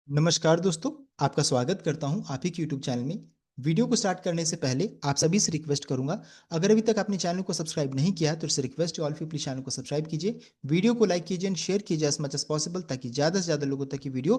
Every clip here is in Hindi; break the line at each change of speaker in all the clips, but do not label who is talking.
नमस्कार दोस्तों, आपका स्वागत करता हूं आप ही के यूट्यूब चैनल में। वीडियो को स्टार्ट करने से पहले आप सभी से रिक्वेस्ट करूंगा, अगर अभी तक आपने चैनल को सब्सक्राइब नहीं किया है तो इससे रिक्वेस्ट है ऑल पीपल चैनल को सब्सक्राइब कीजिए, वीडियो को लाइक कीजिए एंड शेयर कीजिए एज मच एज पॉसिबल, ताकि ज़्यादा से ज़्यादा लोगों तक ये वीडियो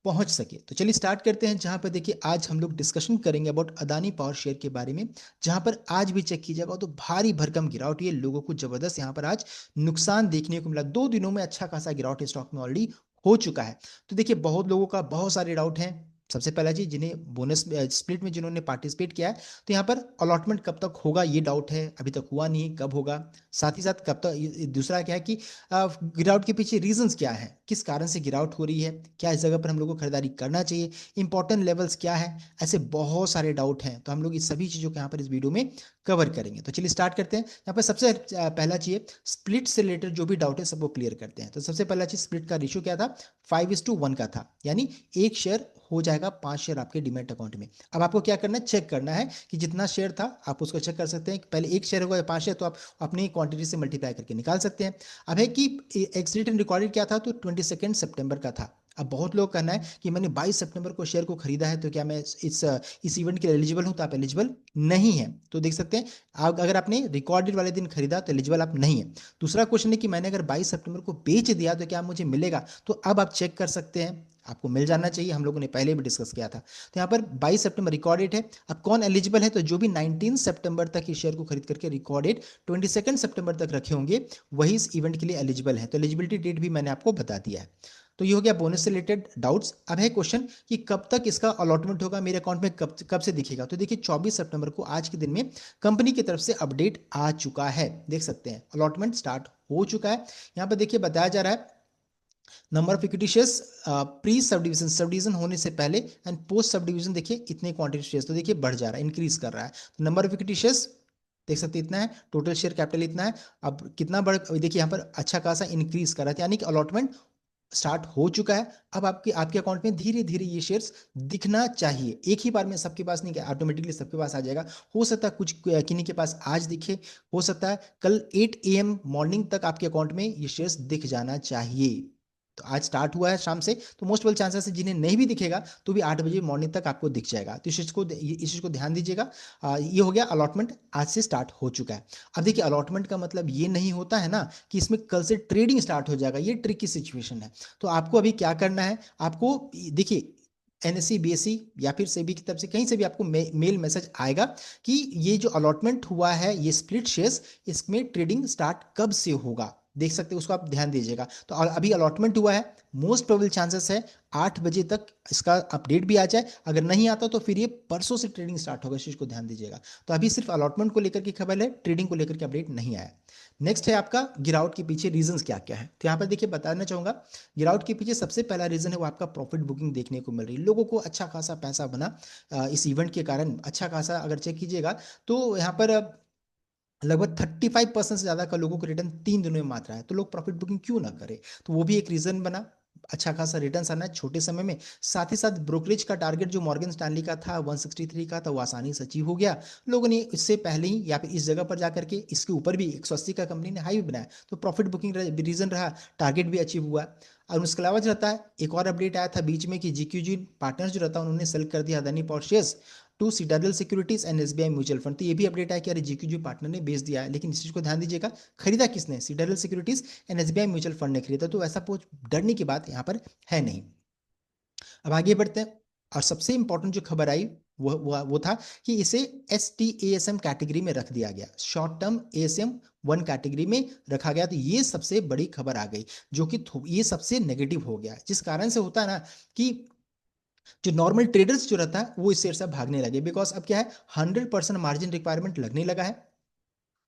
पहुंच सके। तो चलिए स्टार्ट करते हैं। जहां पर देखिए आज हम लोग डिस्कशन करेंगे अबाउट अदानी पावर शेयर के बारे में, जहां पर आज भी चेक कीजिएगा तो भारी भरकम गिरावट, ये लोगों को जबरदस्त यहाँ पर आज नुकसान देखने को मिला। 2 दिनों में अच्छा खासा गिरावट स्टॉक में ऑलरेडी हो चुका है। तो देखिए बहुत लोगों का बहुत सारे डाउट हैं। सबसे पहला चीज, जिन्हें बोनस स्प्लिट में जिन्होंने पार्टिसिपेट किया है, तो यहाँ पर अलॉटमेंट कब तक होगा ये डाउट है, अभी तक हुआ नहीं, कब होगा। साथ ही साथ कब तक, दूसरा क्या है कि गिरावट के पीछे रीजंस क्या है, किस कारण से गिरावट हो रही है, क्या इस जगह पर हम लोग को खरीदारी करना चाहिए, इंपॉर्टेंट लेवल्स क्या है। ऐसे बहुत सारे डाउट हैं, तो हम लोग इस सभी चीज़ों को यहाँ पर इस वीडियो में कवर करेंगे। तो चलिए स्टार्ट करते हैं। यहाँ पर सबसे पहला चीज, स्प्लिट से रिलेटेड जो भी डाउट है सबको क्लियर करते हैं। तो सबसे पहला चीज, स्प्लिट का रेशियो क्या था, 5:1 का था, यानी एक शेयर हो जाएगा 5 शेयर आपके डीमैट अकाउंट में। अब आपको क्या करना है, चेक करना है कि जितना शेयर था आप उसको चेक कर सकते हैं। पहले एक शेयर होगा या 5 शेयर, तो आप अपनी क्वांटिटी से मल्टीप्लाई करके निकाल सकते हैं। अब है कि एक्स रिटर्न रिकॉर्डेड क्या था, तो 22 सितंबर का था। अब बहुत लोग कहना है कि मैंने 22 सितंबर को शेयर को खरीदा है, तो क्या मैं इस इवेंट के लिए एलिजिबल हूं, तो आप एलिजिबल नहीं है। तो देख सकते हैं आप, अगर आपने रिकॉर्डेड वाले दिन खरीदा तो एलिजिबल आप नहीं है। दूसरा क्वेश्चन है कि मैंने अगर 22 सितंबर को बेच दिया तो क्या मुझे मिलेगा, तो अब आप चेक कर सकते हैं, आपको मिल जाना चाहिए, हम लोगों ने पहले भी डिस्कस किया था। तो यहाँ पर 22 सितंबर रिकॉर्डेड है। अब कौन एलिजिबल है, तो जो भी 19 सितंबर तक इस शेयर को खरीद करके रिकॉर्डेड 22 सितंबर तक रखे होंगे, वही इस इवेंट के लिए एलिजिबल है। तो एलिजिबिलिटी डेट भी मैंने आपको बता दिया है। तो ये हो गया बोनस से रिलेटेड डाउट्स। अब है क्वेश्चन कि कब तक इसका अलॉटमेंट होगा, मेरे अकाउंट में कब कब से दिखेगा। तो देखिए 24 सितंबर को, आज के दिन में कंपनी की तरफ से अपडेट आ चुका है। देख सकते हैं अलॉटमेंट स्टार्ट हो चुका है। यहाँ पर देखिए बताया जा रहा है number of equity shares pre sub division, sub division होने से पहले एंड पोस्ट सब डिवीजन, देखिए इतने क्वांटिटी शेयर्स, तो देखिए बढ़ जा रहा है, इंक्रीज कर रहा है। नंबर ऑफ इक्विटी शेयर्स देख सकते हैं इतना है, टोटल शेयर कैपिटल इतना है। अब कितना बढ़, देखिए यहाँ पर अच्छा खासा इंक्रीज कर रहा है, यानी कि अलॉटमेंट स्टार्ट हो चुका है। अब आपके आपके अकाउंट में धीरे धीरे ये शेयर्स दिखना चाहिए। एक ही बार में सबके पास नहीं, ऑटोमेटिकली सबके पास आ जाएगा। हो सकता है कुछ किन्हीं के पास आज दिखे, हो सकता है कल 8 AM मॉर्निंग तक आपके अकाउंट में ये शेयर्स दिख जाना चाहिए। तो आज स्टार्ट हुआ है शाम से, तो मोस्ट वेल चांसेस है जिन्हें नहीं भी दिखेगा तो भी 8 बजे मॉर्निंग तक आपको दिख जाएगा। तो इस चीज़ को ध्यान दीजिएगा। ये हो गया अलॉटमेंट, आज से स्टार्ट हो चुका है। अब देखिए अलॉटमेंट का मतलब ये नहीं होता है ना कि इसमें कल से ट्रेडिंग स्टार्ट हो जाएगा, ये ट्रिकी सिचुएशन है। तो आपको अभी क्या करना है, आपको देखिए एनएससी बीएससी या फिर सेबी की तरफ से कहीं से भी आपको मेल मैसेज आएगा कि ये जो अलॉटमेंट हुआ है, ये स्प्लिट शेयर्स, इसमें ट्रेडिंग स्टार्ट कब से होगा, देख सकते हैं, उसको आप ध्यान दीजिएगा। तो अभी अलॉटमेंट हुआ है, मोस्ट प्रोबेबल चांसेस है 8 बजे तक इसका अपडेट भी आ जाए। अगर नहीं आता तो फिर ये परसों से ट्रेडिंग स्टार्ट होगा, इस चीज़ को ध्यान दीजिएगा। तो अभी सिर्फ अलॉटमेंट को लेकर की खबर है, ट्रेडिंग को लेकर के अपडेट नहीं आया। नेक्स्ट है आपका गिरावट के पीछे रीजंस क्या क्या है। तो यहाँ पर देखिए बताना चाहूंगा, गिरावट के पीछे सबसे पहला रीजन है वो आपका प्रॉफिट बुकिंग देखने को मिल रही है। लोगों को अच्छा खासा पैसा बना इस इवेंट के कारण, अच्छा खासा अगर चेक कीजिएगा तो यहाँ पर लगभग 35% से ज़्यादा का लोगों को रिटर्न 3 दिनों में मात्र रहा है। तो लोग प्रॉफिट बुकिंग क्यों ना करें, तो वो भी एक रीज़न बना। अच्छा खासा रिटर्न आना है छोटे समय में। साथ ही साथ ब्रोकरेज का टारगेट जो मॉर्गन स्टैनली का था 163 का, तो वो आसानी से अचीव हो गया। लोगों ने इससे पहले ही या फिर इस जगह पर जाकर के इसके ऊपर भी 180 का कंपनी ने हाई भी बनाया, तो प्रॉफिट बुकिंग रीजन रहा, टारगेट भी अचीव हुआ। और उसके अलावा जो रहता है, एक और अपडेट आया था बीच में कि जीक्यूजी पार्टनर्स जो रहता है उन्होंने सेल कर दिया Adani power shares to Citadel securities and SBI mutual fund. तो ये भी अपडेट है कि अरे जीक्यू पार्टनर ने बेच दिया है, लेकिन इस चीज़ को ध्यान दीजिएगा, खरीदा किसने, Citadel securities and SBI mutual fund ने खरीदा। तो ऐसा कुछ डरने की बात यहाँ पर है नहीं। अब आगे बढ़ते हैं, और सबसे इंपॉर्टेंट जो खबर आई वो था कि इसे STASM कैटेगरी में रख दिया गया, शॉर्ट टर्म ASM 1 कैटेगरी में रखा गया। तो ये सबसे बड़ी खबर आ गई, जो कि ये सबसे नेगेटिव हो गया, जिस कारण से होता है ना कि जो नॉर्मल ट्रेडर्स जो रहता है वो इस शेयर से भागने लगे, बिकॉज अब क्या है, 100% मार्जिन रिक्वायरमेंट लगने लगा है।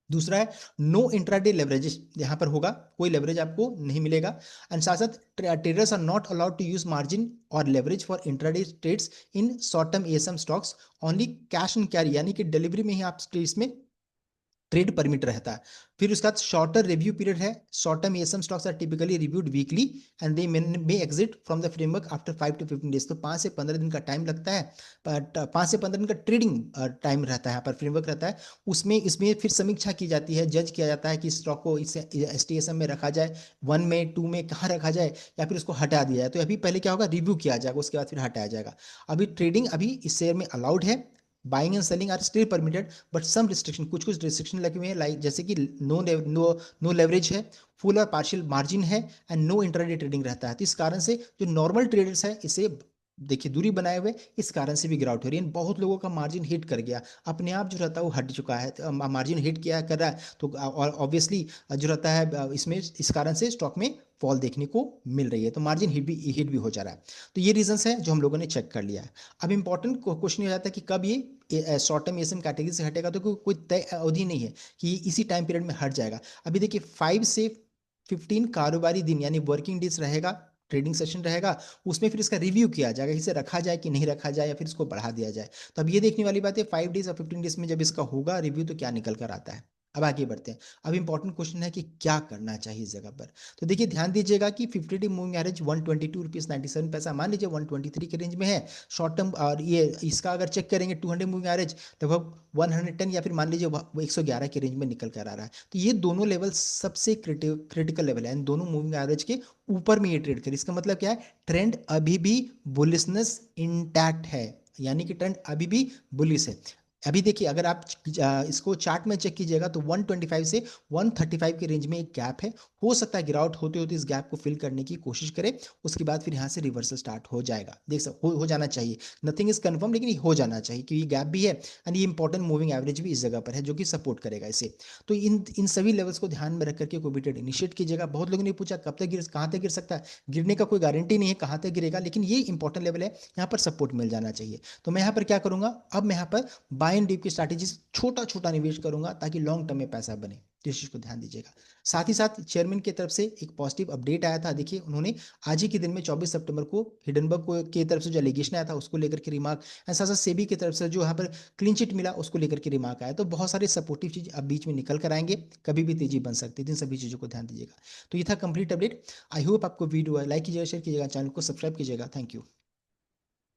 दूसरा है नो इंट्राडे लेवरेज, यहां पर होगा, कोई लेवरेज आपको नहीं मिलेगा। एंड साथ साथ traders are not allowed to use margin और leverage for intraday trades in short term ASM stocks, only cash and carry, यानी कि डिलीवरी में ही आप इसमें ट्रेड परमिट रहता है। फिर उसके बाद शॉर्टर रिव्यू पीरियड है। Short term ASM stocks are typically reviewed weekly and they may exit from the framework after 5 to 15 days. तो 5 से 15 दिन का टाइम लगता है, बट 5 से 15 दिन का ट्रेडिंग टाइम रहता है, यहाँ पर फ्रेमवर्क रहता है। उसमें इसमें फिर समीक्षा की जाती है, जज किया जाता है कि स्टॉक को इसे एसटीएसएम में रखा जाए, 1 में 2 में कहाँ रखा जाए, या फिर उसको हटा दिया जाए। तो अभी पहले क्या होगा, रिव्यू किया जाएगा, उसके बाद फिर हटाया जाएगा। अभी ट्रेडिंग अभी इस शेयर में अलाउड है, buying and selling are still permitted, but some restriction, कुछ कुछ रिस्ट्रिक्शन लगे हुए हैं, लाइक जैसे कि नो लेवरेज है, फुल और पार्शियल मार्जिन है, एंड नो इंट्राडे ट्रेडिंग रहता है। तो इस कारण से जो नॉर्मल ट्रेडर्स है इसे देखिए दूरी बनाए हुए, इस कारण से भी गिरावट हो रही है। बहुत लोगों का मार्जिन हिट कर गया, अपने आप जो रहता है वो हट चुका है, मार्जिन हिट किया कर रहा है, तो ऑब्वियसली जो रहता है इसमें इस कारण से स्टॉक में फॉल देखने को मिल रही है, तो मार्जिन हिट भी हो जा रहा है। तो ये रीजंस है जो हम लोगों ने चेक कर लिया है। अब इंपॉर्टेंट क्वेश्चन ये आता है कि कब ये शॉर्ट टर्म एसएम कैटेगरी से हटेगा, तो कोई तय अवधि नहीं है कि इसी टाइम पीरियड में हट जाएगा। अभी देखिए 5 से 15 कारोबारी दिन यानी वर्किंग डेज रहेगा, ट्रेडिंग सेशन रहेगा, उसमें फिर इसका रिव्यू किया जाएगा, इसे रखा जाए कि नहीं रखा जाए, या फिर इसको बढ़ा दिया जाए। तो अब ये देखने वाली बात है 5 डेज और 15 डेज में जब इसका होगा रिव्यू तो क्या निकल कर आता है। अब आगे बढ़ते हैं। अब इंपॉर्टेंट क्वेश्चन है कि क्या करना चाहिए इस जगह पर। तो देखिए ध्यान दीजिएगा कि 50 डे मूविंग एवरेज 122 रुपीज़ 97 पैसा, मान लीजिए 123 के रेंज में है शॉर्ट टर्म, और ये इसका अगर चेक करेंगे 200 मूविंग एवरेज लगभग 110, या फिर मान लीजिए 111 के रेंज में निकल कर आ रहा है। तो ये दोनों लेवल सबसे क्रिटिकल लेवल है, इन दोनों मूविंग एवरेज के ऊपर में ये ट्रेड करे। इसका मतलब क्या है, ट्रेंड अभी भी बुलिशनेस इंटैक्ट है, यानी कि ट्रेंड अभी भी बुलिश है। अभी देखिए अगर आप इसको चार्ट में चेक कीजिएगा तो 125 से 135 के रेंज में एक गैप है, हो सकता है गिरावट होते होते इस गैप को फिल करने की कोशिश करे, उसके बाद फिर यहाँ से रिवर्सल स्टार्ट हो जाएगा। देख सकते हो जाना चाहिए, नथिंग इज कंफर्म, लेकिन हो जाना चाहिए कि ये गैप भी है, एंड ये इंपॉर्टेंट मूविंग एवरेज भी इस जगह पर है जो कि सपोर्ट करेगा इसे। तो इन सभी लेवल्स को ध्यान में रख करके कोई भी ट्रेड इनिशिएट कीजिएगा। बहुत लोगों ने पूछा कब तक गिर, कहाँ तक गिर सकता है, गिरने का कोई गारंटी नहीं है कहाँ तक गिरेगा, लेकिन ये इंपॉर्टेंट लेवल है, यहाँ पर सपोर्ट मिल जाना चाहिए। तो मैं यहाँ पर क्या करूंगा, अब मैं यहाँ पर बाय एंड डीप की स्ट्रैटेजी छोटा छोटा निवेश करूंगा ताकि लॉन्ग टर्म में पैसा बने। तो इस चीज को ध्यान दीजिएगा। साथ ही साथ चेयरमैन की तरफ से एक पॉजिटिव अपडेट आया था। देखिए उन्होंने आज ही के दिन में 24 सितंबर को हिडनबर्ग को की तरफ से जो एलिगेशन आया था उसको लेकर के रिमार्क, एंड साथ साथ सेबी की तरफ से जो यहाँ पर क्लीन चिट मिला उसको लेकर के रिमार्क आया। तो बहुत सारे सपोर्टिव चीज अब बीच में निकल कर आएंगे, कभी भी तेजी बन सकती है, इन सभी चीजों को ध्यान दीजिएगा। तो ये था कंप्लीट अपडेट। आई होप आपको वीडियो लाइक कीजिएगा, शेयर कीजिएगा, चैनल को सब्सक्राइब कीजिएगा। Thank you.